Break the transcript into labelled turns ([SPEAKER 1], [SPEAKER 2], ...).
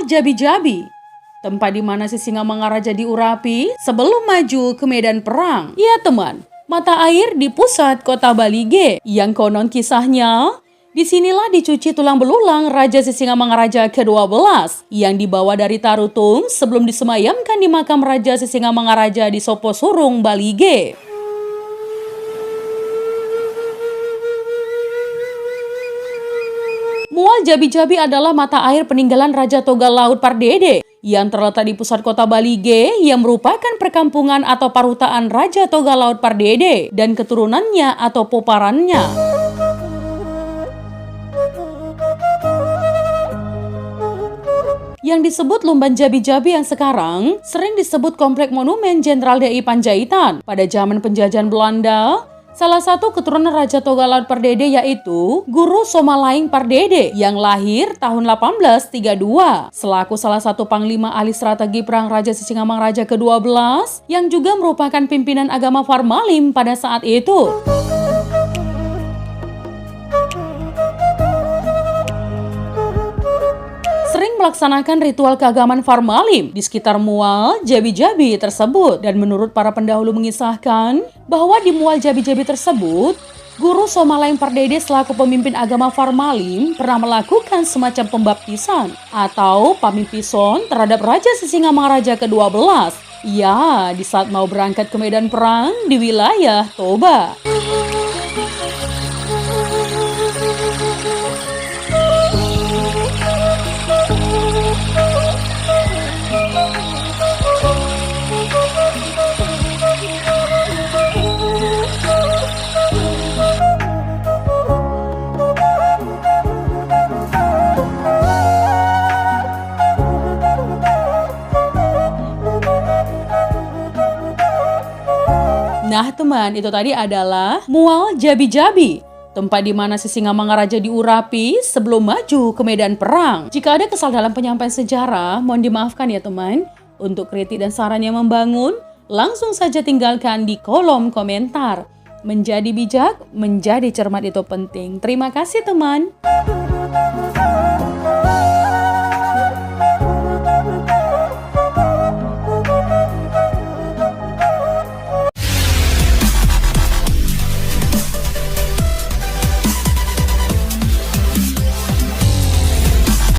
[SPEAKER 1] Jabi-Jabi, tempat di mana Sisingamangaraja diurapi sebelum maju ke medan perang. Ya teman, mata air di pusat kota Balige yang konon kisahnya disinilah dicuci tulang belulang Raja Sisingamangaraja ke-12 yang dibawa dari Tarutung sebelum disemayamkan di makam Raja Sisingamangaraja di Soposurung, Balige. Mual Jabi-Jabi adalah mata air peninggalan Raja Toga Laut Pardede yang terletak di pusat kota Balige yang merupakan perkampungan atau parutaan Raja Toga Laut Pardede dan keturunannya atau poparannya. Yang disebut Lumban Jabi-Jabi yang sekarang sering disebut Komplek Monumen Jenderal D.I. Panjaitan. Pada zaman penjajahan Belanda, salah satu keturunan Raja Toga Laut Pardede yaitu Guru Somalaing Pardede yang lahir tahun 1832 selaku salah satu panglima ahli strategi perang Raja Sisingamangaraja ke-12 yang juga merupakan pimpinan agama Parmalim pada saat itu. Sering melaksanakan ritual keagamaan Parmalim di sekitar Mual Jabi-Jabi tersebut, dan menurut para pendahulu mengisahkan bahwa di Mual Jabi-Jabi tersebut Guru Somalaing Pardede selaku pemimpin agama Parmalim pernah melakukan semacam pembaptisan atau pamipison terhadap Raja Sisingamangaraja ke-12 ya di saat mau berangkat ke medan perang di wilayah Toba. Nah teman, itu tadi adalah Mual Jabi-Jabi, tempat di mana Sisingamangaraja diurapi sebelum maju ke medan perang. Jika ada kesalahan dalam penyampaian sejarah, mohon dimaafkan ya teman. Untuk kritik dan saran yang membangun, langsung saja tinggalkan di kolom komentar. Menjadi bijak, menjadi cermat itu penting. Terima kasih teman.